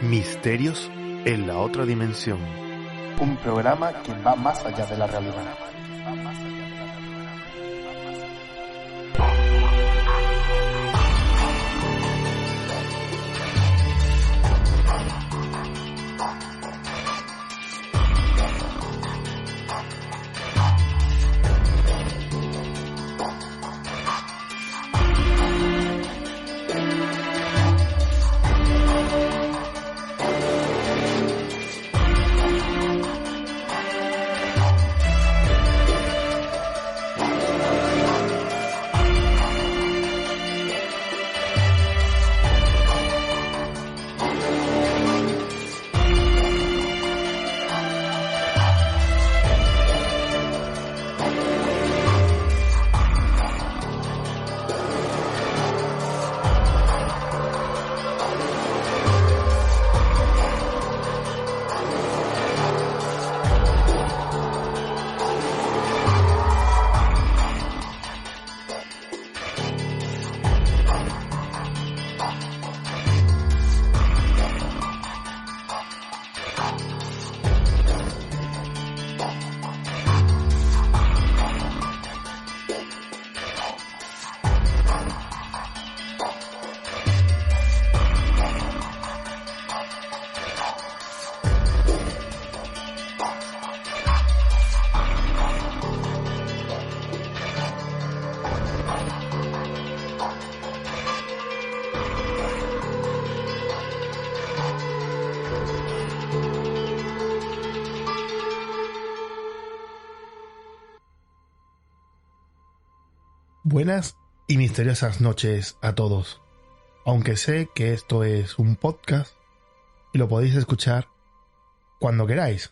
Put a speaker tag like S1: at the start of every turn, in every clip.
S1: Misterios en la otra dimensión.
S2: Un programa que va más allá de la realidad.
S3: Buenas y misteriosas noches a todos, aunque sé que esto es un podcast y lo podéis escuchar cuando queráis.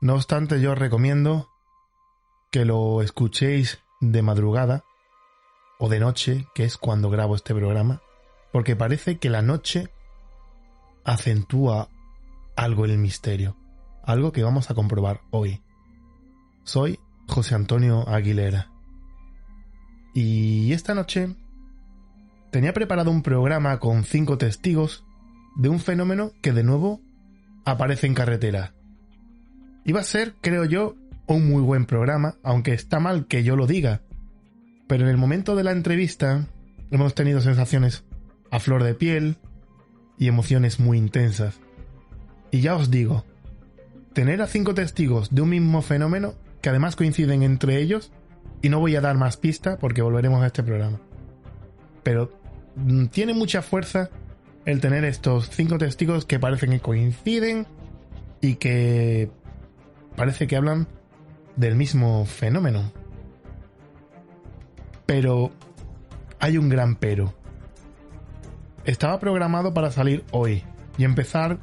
S3: No obstante, yo os recomiendo que lo escuchéis de madrugada o de noche, que es cuando grabo este programa, porque parece que la noche acentúa algo en el misterio, algo que vamos a comprobar hoy. Soy José Antonio Aguilera. Y esta noche tenía preparado un programa con 5 testigos de un fenómeno que de nuevo aparece en carretera. Iba a ser, creo yo, un muy buen programa, aunque está mal que yo lo diga. Pero en el momento de la entrevista hemos tenido sensaciones a flor de piel y emociones muy intensas. Y ya os digo, tener a 5 testigos de un mismo fenómeno, que además coinciden entre ellos, y no voy a dar más pista porque volveremos a este programa. Pero tiene mucha fuerza el tener estos 5 testigos que parecen que coinciden y que parece que hablan del mismo fenómeno. Pero hay un gran pero. Estaba programado para salir hoy y empezar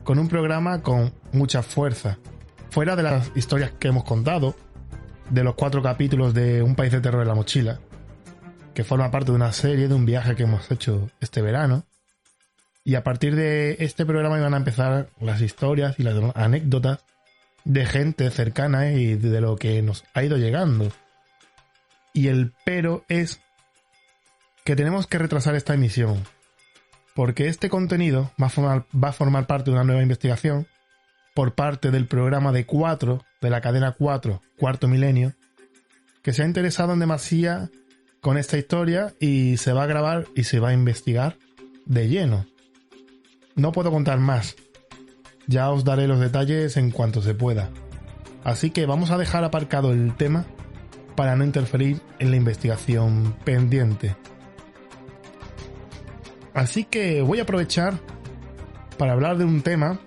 S3: con un programa con mucha fuerza, fuera de las historias que hemos contado, de los 4 capítulos de Un país de terror en la mochila, que forma parte de una serie, de un viaje que hemos hecho este verano. Y a partir de este programa iban a empezar las historias y las anécdotas de gente cercana y de lo que nos ha ido llegando. Y el pero es que tenemos que retrasar esta emisión, porque este contenido va a formar parte de una nueva investigación por parte del programa de 4, de la cadena 4, Cuarto Milenio, que se ha interesado en demasía con esta historia y se va a grabar y se va a investigar de lleno. No puedo contar más, ya os daré los detalles en cuanto se pueda. Así que vamos a dejar aparcado el tema para no interferir en la investigación pendiente. Así que voy a aprovechar para hablar de un tema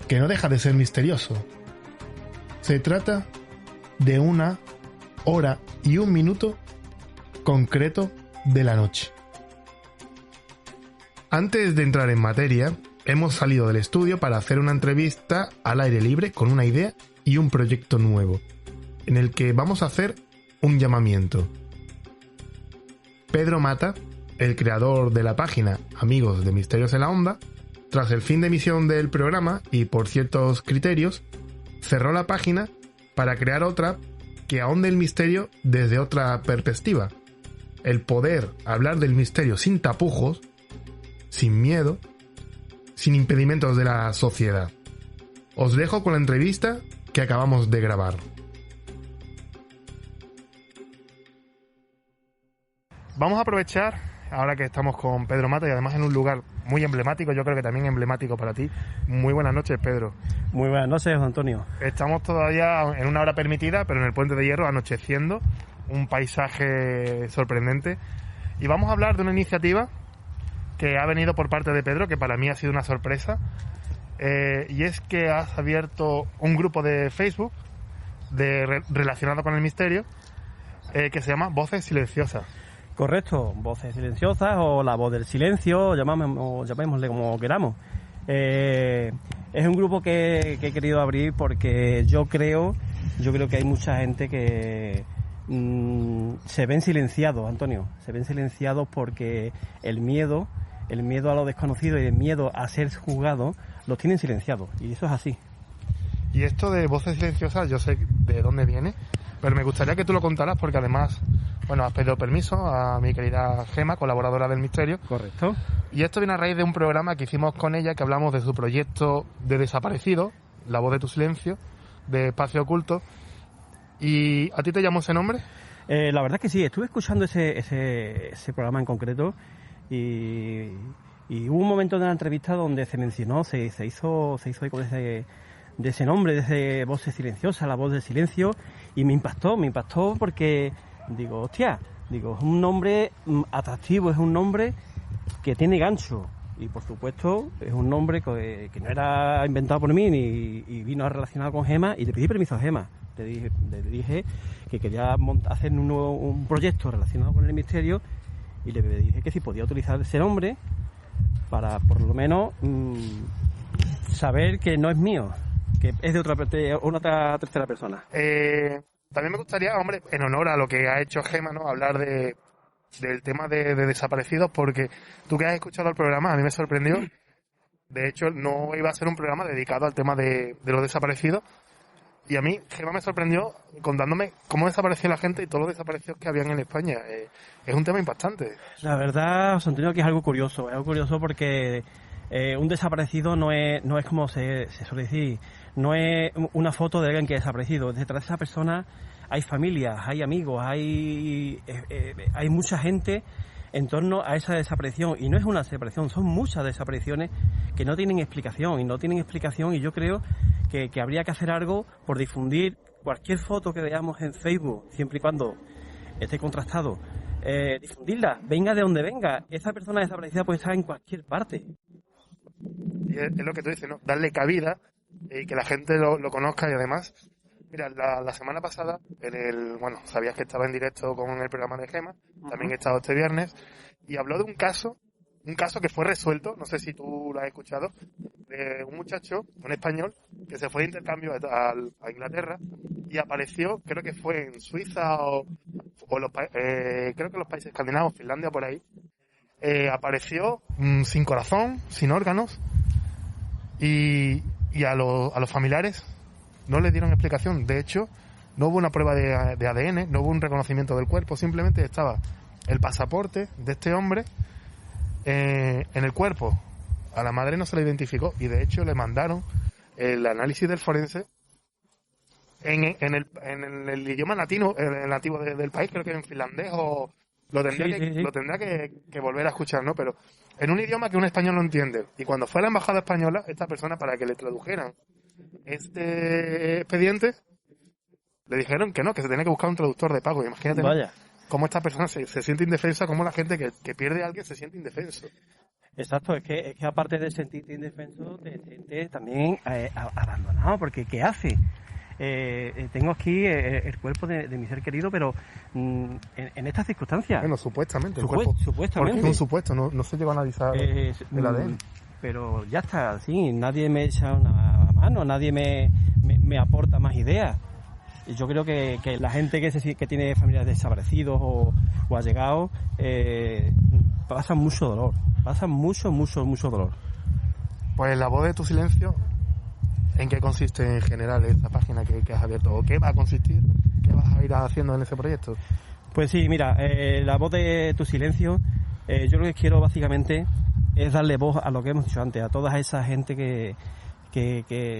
S3: que no deja de ser misterioso. Se trata de 1 hora y 1 minuto concreto de la noche. Antes de entrar en materia, hemos salido del estudio para hacer una entrevista al aire libre con una idea y un proyecto nuevo, en el que vamos a hacer un llamamiento. Pedro Mata, el creador de la página Amigos de Misterios en la Onda, tras el fin de emisión del programa y por ciertos criterios, cerró la página para crear otra que ahonde el misterio desde otra perspectiva. El poder hablar del misterio sin tapujos, sin miedo, sin impedimentos de la sociedad. Os dejo con la entrevista que acabamos de grabar. Vamos a aprovechar, ahora que estamos con Pedro Mata, y además en un lugar muy emblemático, yo creo que también emblemático para ti. Muy buenas noches, Pedro.
S4: Muy buenas noches, Antonio.
S3: Estamos todavía en una hora permitida, pero en el Puente de Hierro, anocheciendo, un paisaje sorprendente. Y vamos a hablar de una iniciativa que ha venido por parte de Pedro, que para mí ha sido una sorpresa, y es que has abierto un grupo de Facebook relacionado con el misterio, que se llama Voces Silenciosas.
S4: Correcto, Voces Silenciosas o La Voz del Silencio, llamémosle como queramos. Es un grupo que he querido abrir porque yo creo que hay mucha gente que se ven silenciados, Antonio, se ven silenciados porque el miedo a lo desconocido y el miedo a ser juzgado los tienen silenciados, y eso es así.
S3: Y esto de Voces Silenciosas, yo sé de dónde viene, pero me gustaría que tú lo contaras porque además, bueno, has pedido permiso a mi querida Gema, colaboradora del misterio.
S4: Correcto.
S3: Y esto viene a raíz de un programa que hicimos con ella, que hablamos de su proyecto de desaparecido, La Voz de tu Silencio, de Espacio Oculto. ¿Y a ti te llamó ese nombre?
S4: La verdad que sí, estuve escuchando ese programa en concreto y hubo un momento de la entrevista donde se mencionó, se hizo eco de ese nombre, de ese Voces Silenciosas, La Voz del Silencio, y me impactó porque digo, hostia, es un nombre atractivo, es un nombre que tiene gancho, y por supuesto es un nombre que no era inventado por mí y vino relacionado con Gema, y le pedí permiso a Gema. Le dije que quería hacer un proyecto relacionado con el misterio, y le dije que si podía utilizar ese nombre para por lo menos saber que no es mío, que es de otra tercera persona.
S3: También me gustaría, hombre, en honor a lo que ha hecho Gema, ¿no?, hablar del tema de desaparecidos, porque tú que has escuchado el programa, a mí me sorprendió. De hecho, no iba a ser un programa dedicado al tema de los desaparecidos, y a mí Gema me sorprendió contándome cómo desapareció la gente y todos los desaparecidos que habían en España. Es un tema impactante.
S4: La verdad, José Antonio, que es algo curioso porque un desaparecido no es como se suele decir, no es una foto de alguien que ha desaparecido. Detrás de esa persona hay familias, hay amigos, hay mucha gente en torno a esa desaparición, y no es una desaparición, son muchas desapariciones que no tienen explicación, y yo creo que habría que hacer algo por difundir cualquier foto que veamos en Facebook, siempre y cuando esté contrastado, difundirla, venga de donde venga. Esa persona desaparecida puede estar en cualquier parte.
S3: Y es lo que tú dices, ¿no? Darle cabida y que la gente lo conozca. Y además, mira, la semana pasada, sabías que estaba en directo con el programa de Gema, también he estado este viernes, y habló de un caso que fue resuelto, no sé si tú lo has escuchado, de un muchacho, un español, que se fue de intercambio a Inglaterra y apareció, creo que fue en Suiza creo que los países escandinavos, Finlandia, por ahí, apareció sin corazón, sin órganos, y a los familiares no le dieron explicación. De hecho, no hubo una prueba de ADN, no hubo un reconocimiento del cuerpo, simplemente estaba el pasaporte de este hombre en el cuerpo. A la madre no se le identificó, y de hecho le mandaron el análisis del forense en el idioma nativo del país, creo que en finlandés, o lo tendría que volver a escuchar, ¿no? Pero en un idioma que un español no entiende. Y cuando fue a la embajada española, esta persona, para que le tradujeran este expediente, le dijeron que no, que se tenía que buscar un traductor de pago. Imagínate,
S4: Vaya,
S3: cómo esta persona se siente indefensa, cómo la gente que pierde a alguien se siente indefenso.
S4: exacto, es que aparte de sentirte indefenso, te sientes también abandonado, porque ¿qué hace? Tengo aquí el cuerpo de mi ser querido, pero en estas circunstancias.
S3: Bueno, supuestamente. El cuerpo,
S4: supuestamente.
S3: Porque es un supuesto, no se llegó a analizar el ADN.
S4: Pero ya está, sí, nadie me echa una mano, nadie me aporta más ideas. Y yo creo que la gente que tiene familiares desaparecidos o allegados pasan mucho dolor, pasan mucho dolor.
S3: Pues La Voz de tu Silencio, ¿en qué consiste en general esta página que has abierto? ¿O qué va a consistir? ¿Qué vas a ir haciendo en ese proyecto?
S4: Pues sí, mira, La Voz de tu Silencio, yo lo que quiero básicamente es darle voz a lo que hemos dicho antes, a toda esa gente que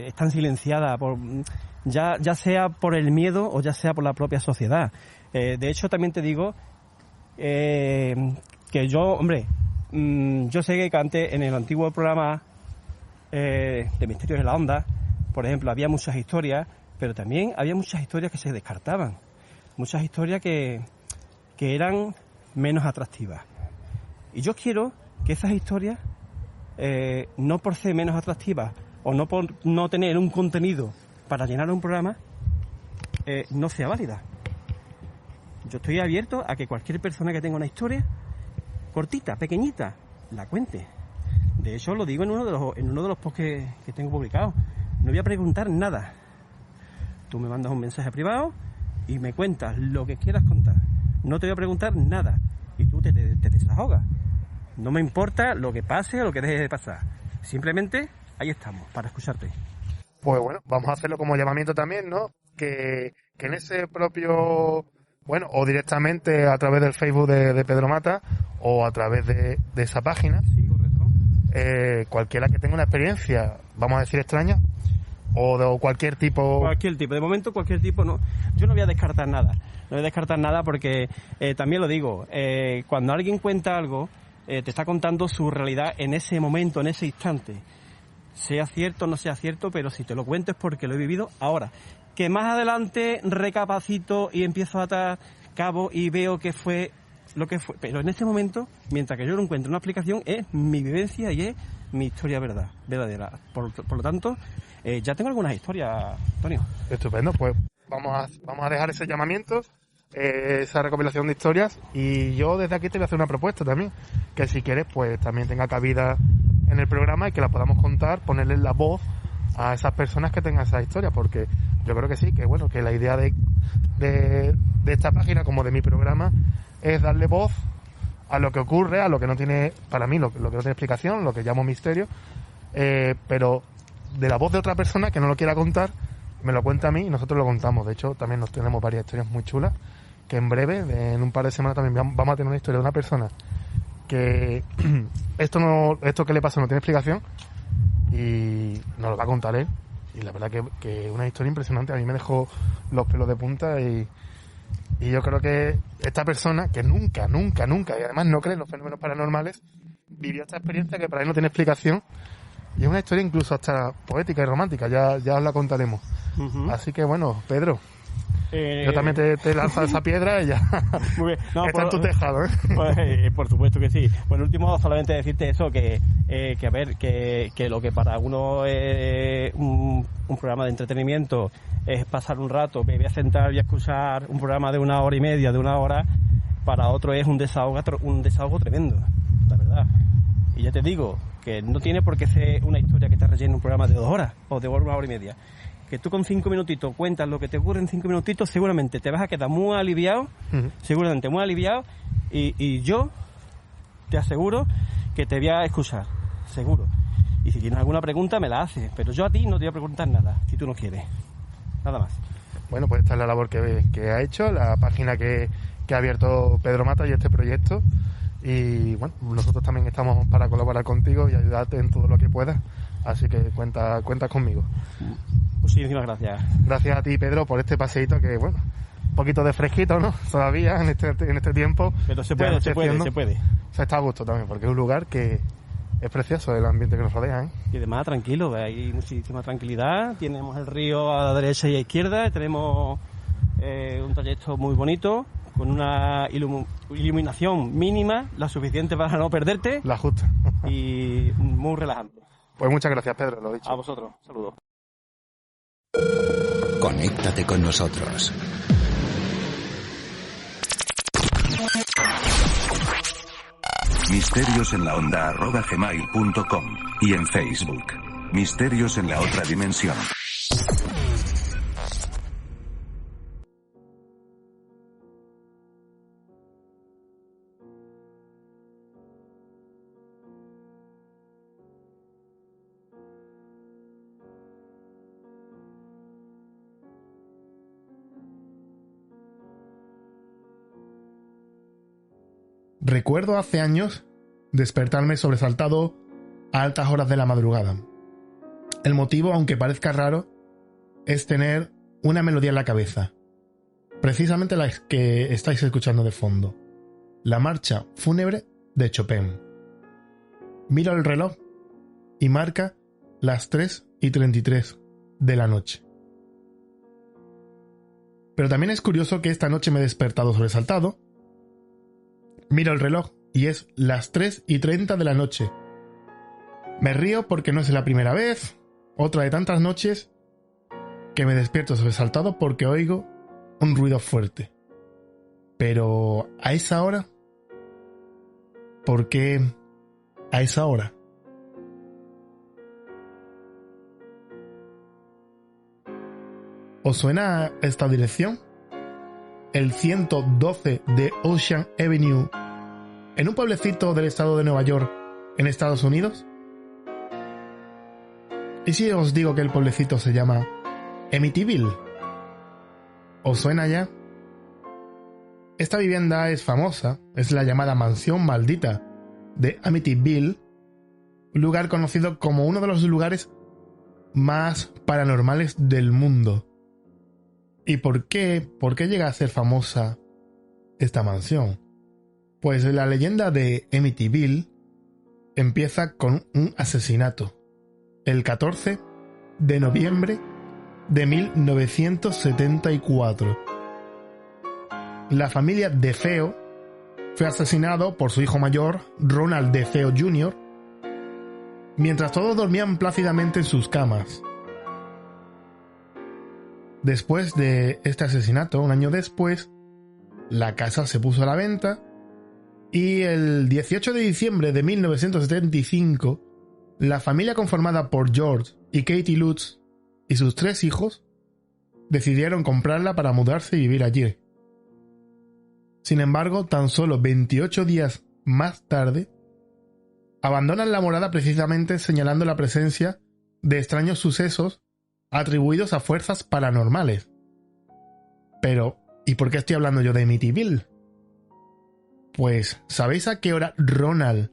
S4: están silenciadas, ya sea por el miedo o ya sea por la propia sociedad. De hecho, también te digo que yo, yo sé que antes en el antiguo programa de Misterios en la Onda, por ejemplo, había muchas historias, pero también había muchas historias que se descartaban, muchas historias que eran menos atractivas. Y yo quiero que esas historias, no por ser menos atractivas o no por no tener un contenido para llenar un programa, no sea válida. Yo estoy abierto a que cualquier persona que tenga una historia cortita, pequeñita, la cuente. De hecho, lo digo en uno de los posts que tengo publicados. No voy a preguntar nada. Tú me mandas un mensaje privado y me cuentas lo que quieras contar. No te voy a preguntar nada. Y tú te desahogas. No me importa lo que pase o lo que deje de pasar. Simplemente ahí estamos, para escucharte.
S3: Pues bueno, vamos a hacerlo como llamamiento también, ¿no? Que en ese propio, bueno, o directamente a través del Facebook de Pedro Mata o a través de esa página.
S4: Sí, correcto.
S3: Cualquiera que tenga una experiencia, vamos a decir extraña, o de cualquier tipo.
S4: Cualquier tipo, de momento cualquier tipo no. Yo no voy a descartar nada. No voy a descartar nada porque también lo digo, cuando alguien cuenta algo, te está contando su realidad en ese momento, en ese instante. Sea cierto o no sea cierto, pero si te lo cuento es porque lo he vivido ahora. Que más adelante recapacito y empiezo a atar cabo y veo que fue lo que fue. Pero en este momento, mientras que yo no encuentro una explicación, es mi vivencia y es mi historia verdadera. Por lo tanto, ya tengo algunas historias, Antonio.
S3: Estupendo, pues vamos a dejar ese llamamiento, esa recopilación de historias, y yo desde aquí te voy a hacer una propuesta también, que si quieres pues también tenga cabida en el programa y que la podamos contar, ponerle la voz a esas personas que tengan esa historia, porque yo creo que sí, que bueno, que la idea de esta página como de mi programa es darle voz a lo que ocurre, a lo que no tiene, para mí, lo que no tiene explicación, lo que llamo misterio, pero de la voz de otra persona que no lo quiera contar, me lo cuenta a mí y nosotros lo contamos. De hecho, también nos tenemos varias historias muy chulas, que en breve, en un par de semanas también vamos a tener una historia de una persona que esto que le pasó no tiene explicación y nos lo va a contar él. Y la verdad que es una historia impresionante, a mí me dejó los pelos de punta y yo creo que esta persona, que nunca, y además no cree en los fenómenos paranormales, vivió esta experiencia que para él no tiene explicación. Y es una historia incluso hasta poética y romántica, ya os la contaremos. Uh-huh. Así que bueno, Pedro, yo también te lanzo esa piedra y ya. Muy bien. No, está en tu tejado, ¿eh?
S4: Pues, por supuesto que sí. Por último, solamente decirte eso, que a ver, que lo que para uno es un programa de entretenimiento es pasar un rato, me voy a sentar y a escuchar un programa de 1 hora y media, de 1 hora, para otro es un desahogo tremendo, la verdad. Y ya te digo, que no tiene por qué ser una historia que te rellene un programa de 2 horas o de 1 hora y media. Que tú con 5 minutitos cuentas lo que te ocurre en 5 minutitos, seguramente te vas a quedar muy aliviado, seguramente muy aliviado, y yo te aseguro que te voy a escuchar, seguro. Y si tienes alguna pregunta me la haces, pero yo a ti no te voy a preguntar nada, si tú no quieres. Nada más.
S3: Bueno, pues esta es la labor que ha hecho, la página que ha abierto Pedro Mata y este proyecto. Y bueno, nosotros también estamos para colaborar contigo y ayudarte en todo lo que puedas. Así que cuenta conmigo.
S4: Muchísimas gracias.
S3: Gracias a ti, Pedro, por este paseíto que, bueno, un poquito de fresquito, ¿no? Todavía en este tiempo.
S4: Pero se puede.
S3: Se está a gusto también, porque es un lugar que es precioso, el ambiente que nos rodea, ¿eh?
S4: Y además tranquilo, hay muchísima tranquilidad. Tenemos el río a la derecha y a la izquierda, tenemos un trayecto muy bonito, con una iluminación mínima, la suficiente para no perderte.
S3: La justa.
S4: Y muy relajante.
S3: Pues muchas gracias, Pedro, lo dicho.
S4: A vosotros, saludos.
S5: Conéctate con nosotros. misteriosenlaonda@gmail.com y en Facebook. Misterios en la otra dimensión.
S3: Recuerdo hace años despertarme sobresaltado a altas horas de la madrugada. El motivo, aunque parezca raro, es tener una melodía en la cabeza. Precisamente la que estáis escuchando de fondo. La marcha fúnebre de Chopin. Miro el reloj y marca las 3:33 de la noche. Pero también es curioso que esta noche me he despertado sobresaltado. Miro el reloj y es las 3:30 de la noche. Me río porque no es la primera vez, otra de tantas noches que me despierto sobresaltado porque oigo un ruido fuerte. Pero a esa hora, ¿por qué a esa hora? ¿Os suena esta dirección? El 112 de Ocean Avenue, en un pueblecito del estado de Nueva York, en Estados Unidos. ¿Y si os digo que el pueblecito se llama Amityville? ¿Os suena ya? Esta vivienda es famosa, es la llamada Mansión Maldita de Amityville, un lugar conocido como uno de los lugares más paranormales del mundo. ¿Y por qué llega a ser famosa esta mansión? Pues la leyenda de Amityville empieza con un asesinato, el 14 de noviembre de 1974. La familia DeFeo fue asesinado por su hijo mayor, Ronald DeFeo Jr., mientras todos dormían plácidamente en sus camas. Después de este asesinato, un año después, la casa se puso a la venta y el 18 de diciembre de 1975, la familia conformada por George y Katie Lutz y sus 3 hijos decidieron comprarla para mudarse y vivir allí. Sin embargo, tan solo 28 días más tarde, abandonan la morada precisamente señalando la presencia de extraños sucesos atribuidos a fuerzas paranormales. Pero, ¿y por qué estoy hablando yo de Amityville? Pues, ¿sabéis a qué hora Ronald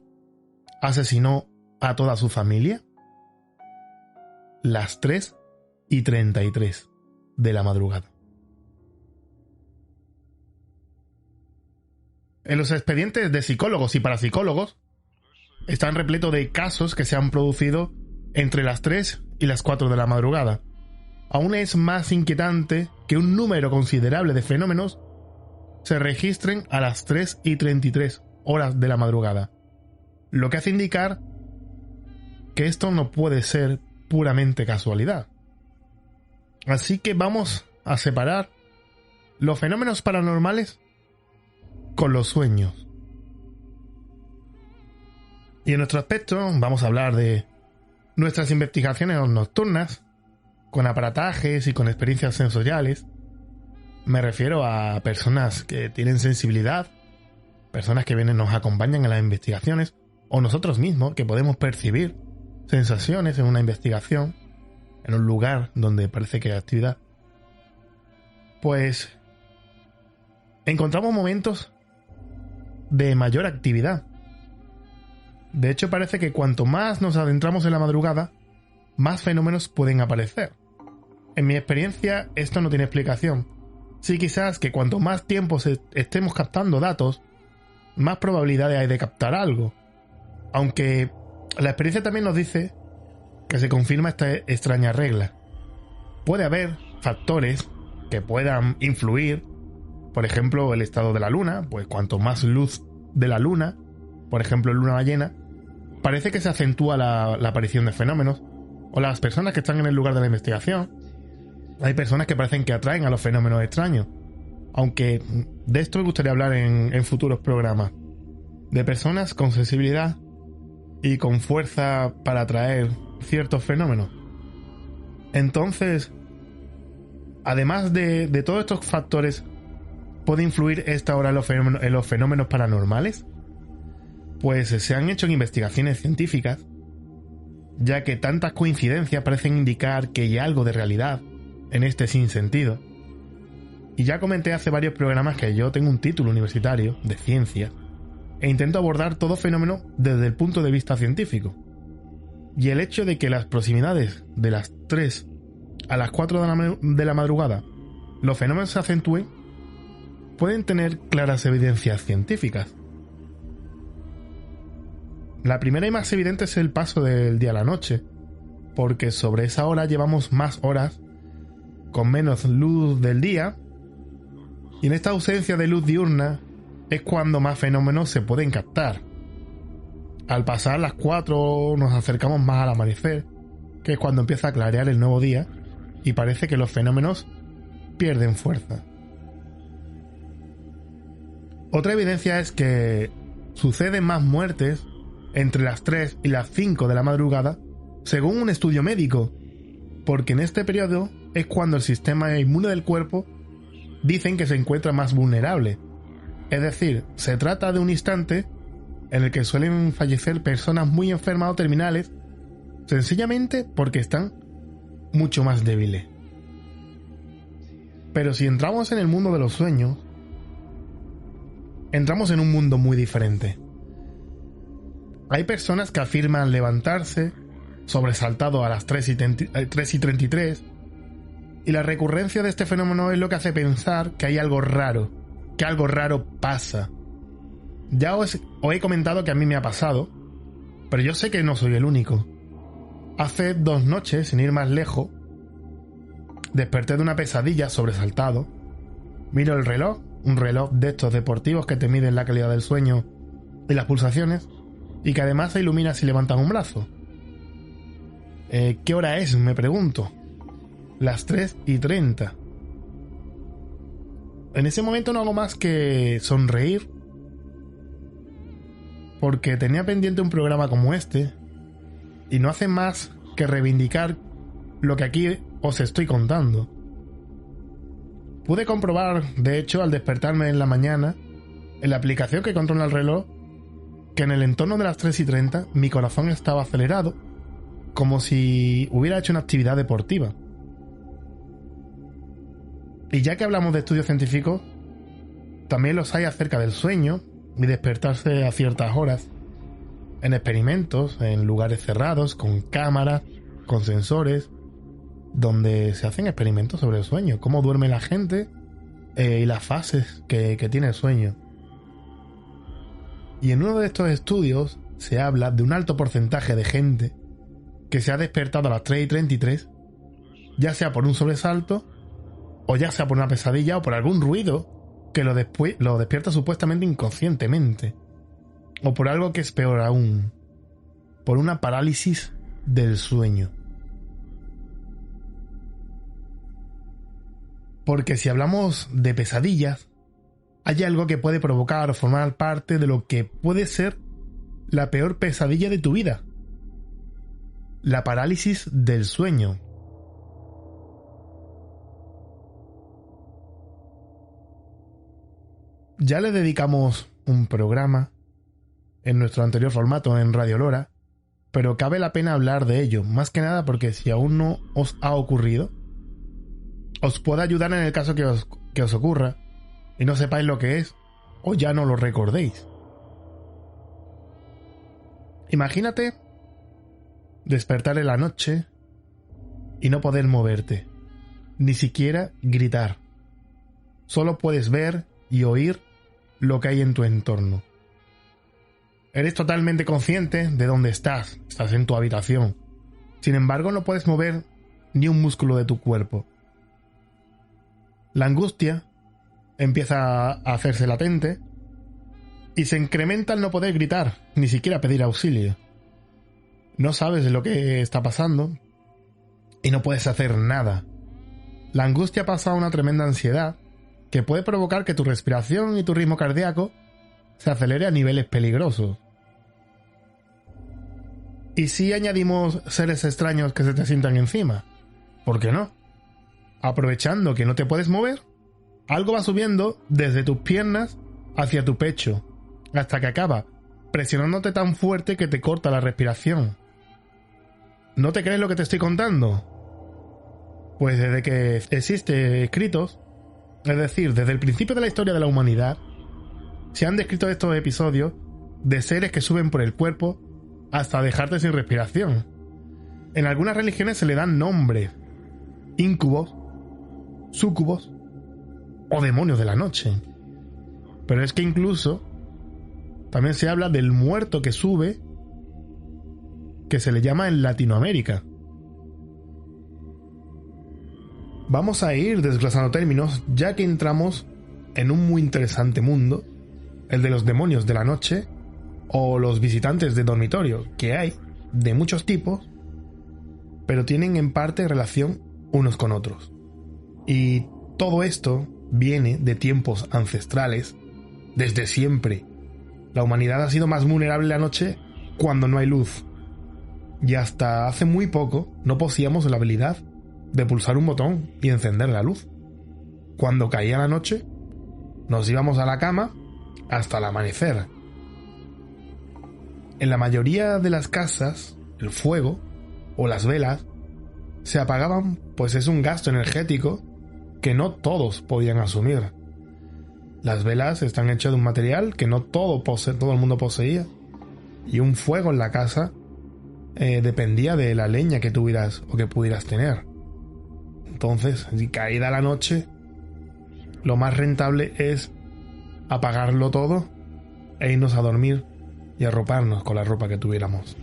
S3: asesinó a toda su familia? Las 3:33 de la madrugada. En los expedientes de psicólogos y parapsicólogos están repletos de casos que se han producido entre las 3 y las 4 de la madrugada. Aún es más inquietante que un número considerable de fenómenos se registren a las 3:33 horas de la madrugada, lo que hace indicar que esto no puede ser puramente casualidad. Así que vamos a separar los fenómenos paranormales con los sueños. Y en nuestro aspecto vamos a hablar de nuestras investigaciones nocturnas, con aparatajes y con experiencias sensoriales. Me refiero a personas que tienen sensibilidad, personas que vienen, nos acompañan en las investigaciones, o nosotros mismos que podemos percibir sensaciones en una investigación, en un lugar donde parece que hay actividad. Pues encontramos momentos de mayor actividad. De hecho, parece que cuanto más nos adentramos en la madrugada, más fenómenos pueden aparecer. En mi experiencia, esto no tiene explicación. Sí, quizás que cuanto más tiempo estemos captando datos, más probabilidades hay de captar algo. Aunque la experiencia también nos dice que se confirma esta extraña regla. Puede haber factores que puedan influir, por ejemplo, el estado de la luna, pues cuanto más luz de la luna, por ejemplo, en luna llena, parece que se acentúa la aparición de fenómenos, o las personas que están en el lugar de la investigación. Hay personas que parecen que atraen a los fenómenos extraños, aunque de esto me gustaría hablar en futuros programas, de personas con sensibilidad y con fuerza para atraer ciertos fenómenos. Entonces, además de todos estos factores, ¿puede influir esta hora en los fenómenos paranormales? Pues se han hecho investigaciones científicas, ya que tantas coincidencias parecen indicar que hay algo de realidad en este sinsentido. Y ya comenté hace varios programas que yo tengo un título universitario de ciencia e intento abordar todo fenómeno desde el punto de vista científico. Y el hecho de que las proximidades de las 3 a las 4 de la madrugada los fenómenos se acentúen pueden tener claras evidencias científicas. La primera y más evidente es el paso del día a la noche, porque sobre esa hora llevamos más horas con menos luz del día, y en esta ausencia de luz diurna es cuando más fenómenos se pueden captar. Al pasar las 4 nos acercamos más al amanecer, que es cuando empieza a clarear el nuevo día y parece que los fenómenos pierden fuerza. Otra evidencia es que suceden más muertes entre las 3 y las 5 de la madrugada, según un estudio médico, porque en este periodo es cuando el sistema inmune del cuerpo dicen que se encuentra más vulnerable. Es decir, se trata de un instante en el que suelen fallecer personas muy enfermas o terminales, sencillamente porque están mucho más débiles. Pero si entramos en el mundo de los sueños, entramos en un mundo muy diferente. Hay personas que afirman levantarse sobresaltado a las 3:33, y la recurrencia de este fenómeno es lo que hace pensar que hay algo raro, que algo raro pasa. Ya os he comentado que a mí me ha pasado, pero yo sé que no soy el único. Hace 2 noches, sin ir más lejos, desperté de una pesadilla sobresaltado. Miro el reloj, un reloj de estos deportivos que te miden la calidad del sueño y las pulsaciones, y que además se ilumina si levantas un brazo. ¿Qué hora es?, me pregunto. Las 3:30. En ese momento no hago más que sonreír, porque tenía pendiente un programa como este, y no hace más que reivindicar lo que aquí os estoy contando. Pude comprobar, de hecho, al despertarme en la mañana, en la aplicación que controla el reloj, que en el entorno de las 3:30 mi corazón estaba acelerado, como si hubiera hecho una actividad deportiva. Y ya que hablamos de estudios científicos, también los hay acerca del sueño y despertarse a ciertas horas, en experimentos, en lugares cerrados, con cámaras, con sensores, donde se hacen experimentos sobre el sueño, cómo duerme la gente y las fases que tiene el sueño. Y en uno de estos estudios se habla de un alto porcentaje de gente que se ha despertado a las 3:33, ya sea por un sobresalto, o ya sea por una pesadilla, o por algún ruido que lo despierta supuestamente inconscientemente, o por algo que es peor aún, por una parálisis del sueño. Porque si hablamos de pesadillas, hay algo que puede provocar o formar parte de lo que puede ser la peor pesadilla de tu vida: la parálisis del sueño. Ya le dedicamos un programa en nuestro anterior formato en Radio Lora, pero cabe la pena hablar de ello, más que nada porque si aún no os ha ocurrido, os puede ayudar en el caso que os ocurra y no sepáis lo que es o ya no lo recordéis. Imagínate despertar en la noche y no poder moverte, ni siquiera gritar. Solo puedes ver y oír lo que hay en tu entorno. Eres totalmente consciente de dónde estás en tu habitación. Sin embargo, no puedes mover ni un músculo de tu cuerpo. La angustia empieza a hacerse latente y se incrementa al no poder gritar, ni siquiera pedir auxilio. No sabes lo que está pasando y no puedes hacer nada. La angustia pasa a una tremenda ansiedad que puede provocar que tu respiración y tu ritmo cardíaco se acelere a niveles peligrosos. ¿Y si añadimos seres extraños que se te sientan encima? ¿Por qué no? Aprovechando que no te puedes mover, algo va subiendo desde tus piernas hacia tu pecho, hasta que acaba presionándote tan fuerte que te corta la respiración. ¿No te crees lo que te estoy contando? Pues desde que existen escritos, es decir, desde el principio de la historia de la humanidad, se han descrito estos episodios de seres que suben por el cuerpo hasta dejarte sin respiración. En algunas religiones se le dan nombres: íncubos, súcubos o demonios de la noche. Pero es que incluso también se habla del muerto que sube, que se le llama en Latinoamérica. Vamos a ir desglosando términos, ya que entramos en un muy interesante mundo, el de los demonios de la noche o los visitantes de dormitorio, que hay de muchos tipos, pero tienen en parte relación unos con otros. Y todo esto viene de tiempos ancestrales. Desde siempre la humanidad ha sido más vulnerable la noche cuando no hay luz, y hasta hace muy poco no poseíamos la habilidad de pulsar un botón y encender la luz. Cuando caía la noche nos íbamos a la cama hasta el amanecer. En la mayoría de las casas el fuego o las velas se apagaban, pues es un gasto energético que no todos podían asumir. Las velas están hechas de un material que no todo el mundo poseía, y un fuego en la casa dependía de la leña que tuvieras o que pudieras tener. Entonces, si caída la noche, lo más rentable es apagarlo todo e irnos a dormir y arroparnos con la ropa que tuviéramos.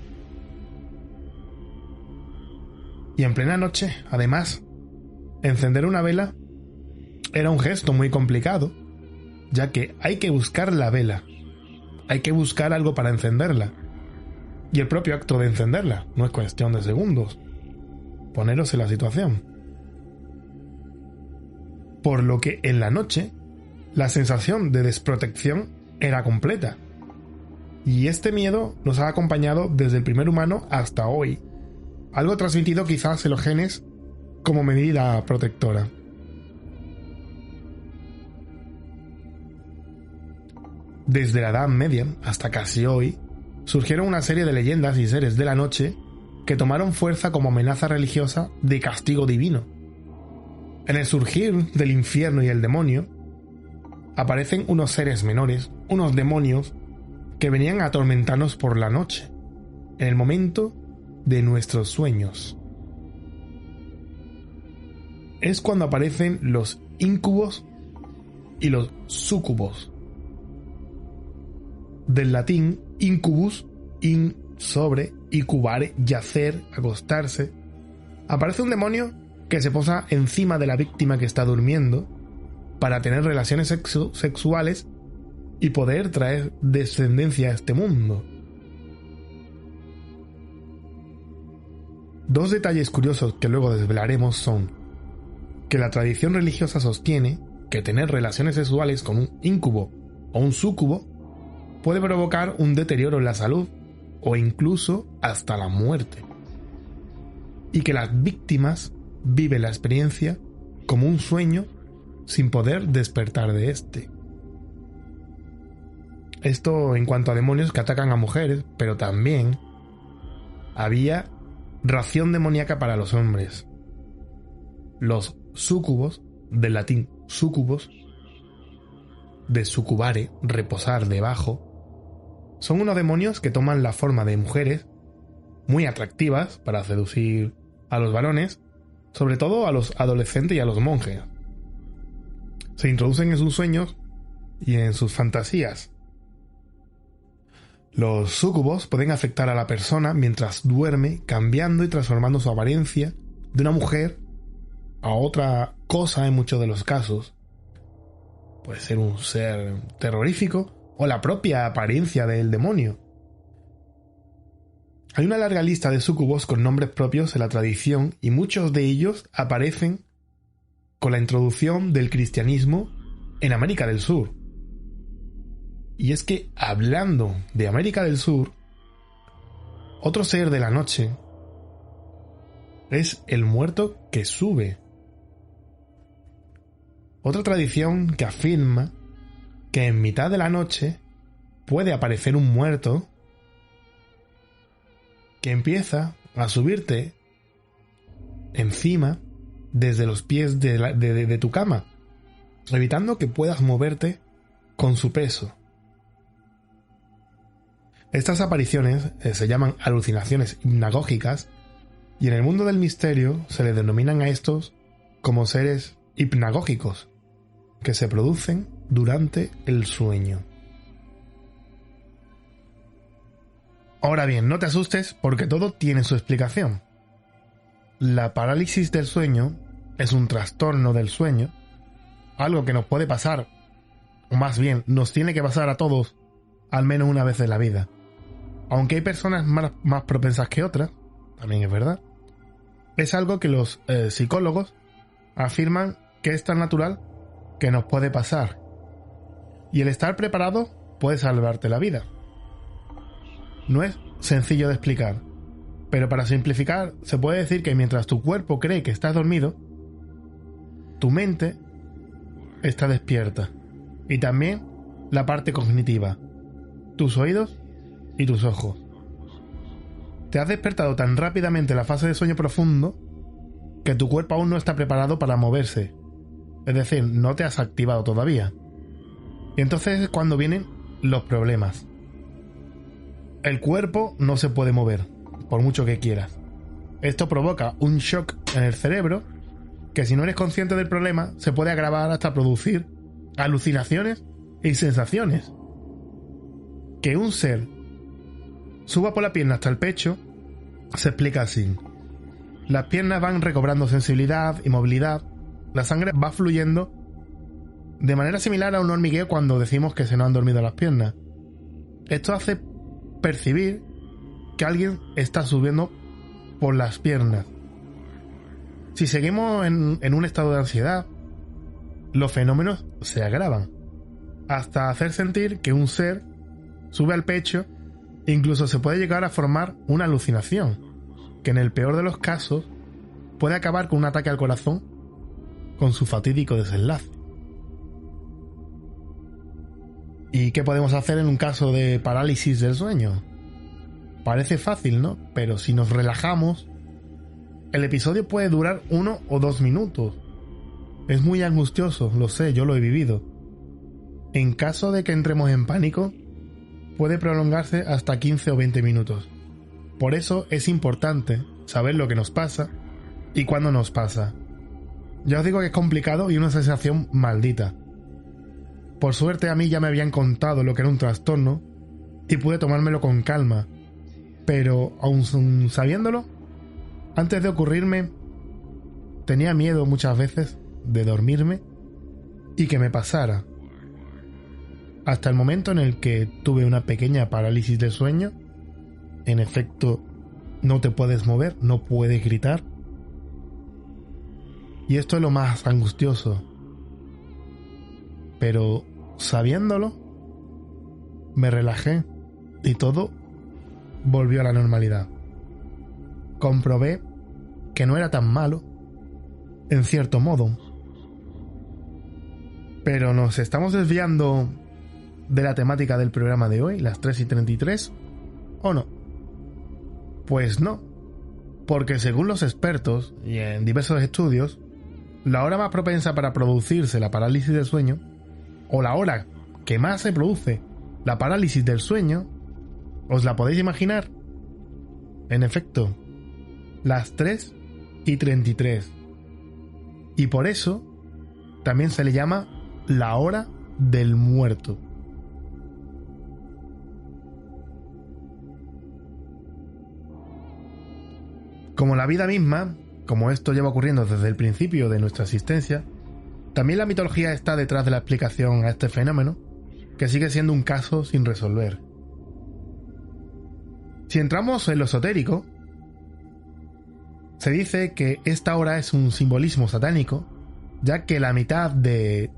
S3: Y en plena noche, además, encender una vela era un gesto muy complicado, ya que hay que buscar la vela, hay que buscar algo para encenderla, y el propio acto de encenderla no es cuestión de segundos. Poneros en la situación. Por lo que en la noche la sensación de desprotección era completa, y este miedo nos ha acompañado desde el primer humano hasta hoy, algo transmitido quizás en los genes como medida protectora. Desde la Edad Media hasta casi hoy, surgieron una serie de leyendas y seres de la noche que tomaron fuerza como amenaza religiosa de castigo divino. En el surgir del infierno y el demonio, aparecen unos seres menores, unos demonios, que venían a atormentarnos por la noche, en el momento de nuestros sueños. Es cuando aparecen los íncubos y los súcubos. Del latín incubus, in, sobre, y cubare, yacer, acostarse. Aparece un demonio que se posa encima de la víctima que está durmiendo para tener relaciones sexuales y poder traer descendencia a este mundo. Dos detalles curiosos que luego desvelaremos son que la tradición religiosa sostiene que tener relaciones sexuales con un íncubo o un súcubo puede provocar un deterioro en la salud o incluso hasta la muerte, y que las víctimas viven la experiencia como un sueño sin poder despertar de este. Esto en cuanto a demonios que atacan a mujeres, pero también había ración demoníaca para los hombres. Los súcubos, del latín sucubus, de sucubare, reposar debajo, son unos demonios que toman la forma de mujeres muy atractivas para seducir a los varones, sobre todo a los adolescentes y a los monjes. Se introducen en sus sueños y en sus fantasías. Los súcubos pueden afectar a la persona mientras duerme, cambiando y transformando su apariencia de una mujer a otra cosa en muchos de los casos. Puede ser un ser terrorífico o la propia apariencia del demonio. Hay una larga lista de súcubos con nombres propios en la tradición y muchos de ellos aparecen con la introducción del cristianismo en América del Sur. Y es que, hablando de América del Sur, otro ser de la noche es el muerto que sube. Otra tradición que afirma que en mitad de la noche puede aparecer un muerto que empieza a subirte encima desde los pies de tu cama, evitando que puedas moverte con su peso. Estas apariciones se llaman alucinaciones hipnagógicas y en el mundo del misterio se le denominan a estos como seres hipnagógicos que se producen durante el sueño. Ahora bien, no te asustes porque todo tiene su explicación. La parálisis del sueño es un trastorno del sueño, algo que nos puede pasar, o más bien nos tiene que pasar a todos al menos una vez en la vida. Aunque hay personas más propensas que otras, también es verdad, es algo que los psicólogos afirman que es tan natural que nos puede pasar. Y el estar preparado puede salvarte la vida. No es sencillo de explicar, pero para simplificar se puede decir que mientras tu cuerpo cree que estás dormido, tu mente está despierta. Y también la parte cognitiva, tus oídos y tus ojos. Te has despertado tan rápidamente en la fase de sueño profundo que tu cuerpo aún no está preparado para moverse. Es decir, no te has activado todavía. Y entonces es cuando vienen los problemas. El cuerpo no se puede mover, por mucho que quieras. Esto provoca un shock en el cerebro que, si no eres consciente del problema, se puede agravar hasta producir alucinaciones y sensaciones. Que un ser suba por la pierna hasta el pecho se explica así. Las piernas van recobrando sensibilidad y movilidad, la sangre va fluyendo de manera similar a un hormigueo cuando decimos que se nos han dormido las piernas. Esto hace percibir que alguien está subiendo por las piernas. Si seguimos en un estado de ansiedad, los fenómenos se agravan, hasta hacer sentir que un ser sube al pecho. Incluso se puede llegar a formar una alucinación, que en el peor de los casos puede acabar con un ataque al corazón con su fatídico desenlace. ¿Y qué podemos hacer en un caso de parálisis del sueño? Parece fácil, ¿no? Pero si nos relajamos, el episodio puede durar 1 o 2 minutos. Es muy angustioso, lo sé, yo lo he vivido. En caso de que entremos en pánico, puede prolongarse hasta 15 o 20 minutos. Por eso es importante saber lo que nos pasa y cuándo nos pasa. Ya os digo que es complicado y una sensación maldita. Por suerte a mí ya me habían contado lo que era un trastorno y pude tomármelo con calma. Pero aun sabiéndolo, antes de ocurrirme, tenía miedo muchas veces de dormirme y que me pasara. Hasta el momento en el que tuve una pequeña parálisis de sueño. En efecto, no te puedes mover, no puedes gritar. Y esto es lo más angustioso. Pero sabiéndolo, me relajé y todo volvió a la normalidad. Comprobé que no era tan malo, en cierto modo. Pero nos estamos desviando de la temática del programa de hoy, las 3:33, ¿o no? Pues no, porque según los expertos y en diversos estudios, la hora más propensa para producirse la parálisis del sueño, o la hora que más se produce la parálisis del sueño, ¿os la podéis imaginar? En efecto, las 3:33. Y por eso también se le llama la hora del muerto. Como la vida misma, como esto lleva ocurriendo desde el principio de nuestra existencia, también la mitología está detrás de la explicación a este fenómeno, que sigue siendo un caso sin resolver. Si entramos en lo esotérico, se dice que esta hora es un simbolismo satánico, ya que la mitad de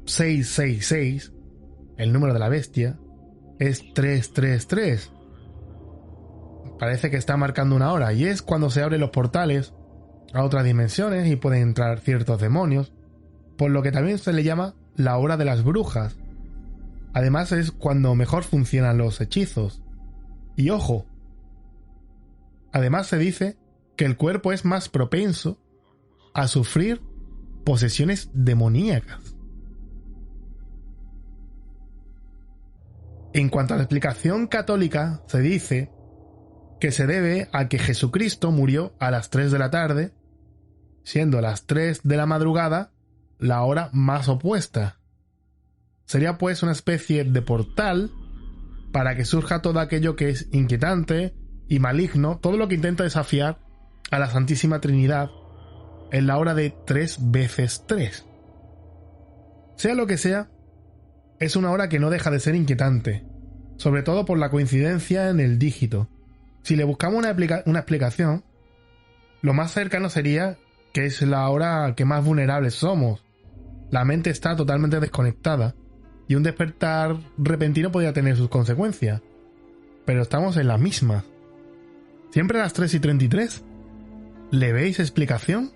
S3: 666, el número de la bestia, es 333. Parece que está marcando una hora, y es cuando se abren los portales a otras dimensiones y pueden entrar ciertos demonios, por lo que también se le llama la hora de las brujas. Además es cuando mejor funcionan los hechizos. Y ojo, además se dice que el cuerpo es más propenso a sufrir posesiones demoníacas. En cuanto a la explicación católica, se dice que se debe a que Jesucristo murió a las 3 de la tarde, siendo las 3 de la madrugada la hora más opuesta. Sería pues una especie de portal para que surja todo aquello que es inquietante y maligno, todo lo que intenta desafiar a la Santísima Trinidad en la hora de 3 veces 3. Sea lo que sea, es una hora que no deja de ser inquietante, sobre todo por la coincidencia en el dígito. Si le buscamos una explicación, lo más cercano sería que es la hora que más vulnerables somos. La mente está totalmente desconectada y un despertar repentino podría tener sus consecuencias. Pero estamos en la misma. ¿Siempre a las 3:33? ¿Le veis explicación?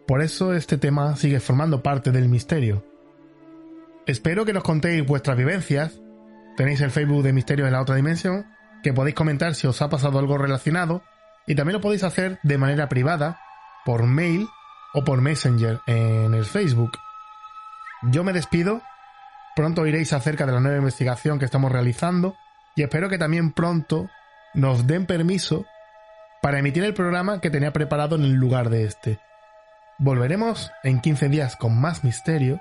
S3: Por eso este tema sigue formando parte del misterio. Espero que nos contéis vuestras vivencias. Tenéis el Facebook de Misterios en la Otra Dimensión, que podéis comentar si os ha pasado algo relacionado, y también lo podéis hacer de manera privada, por mail o por Messenger en el Facebook. Yo me despido, pronto oiréis acerca de la nueva investigación que estamos realizando, y espero que también pronto nos den permiso para emitir el programa que tenía preparado en el lugar de este. Volveremos en 15 días con más misterio.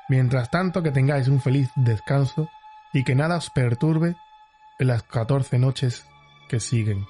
S3: Mientras tanto, que tengáis un feliz descanso y que nada os perturbe en las 14 noches que siguen.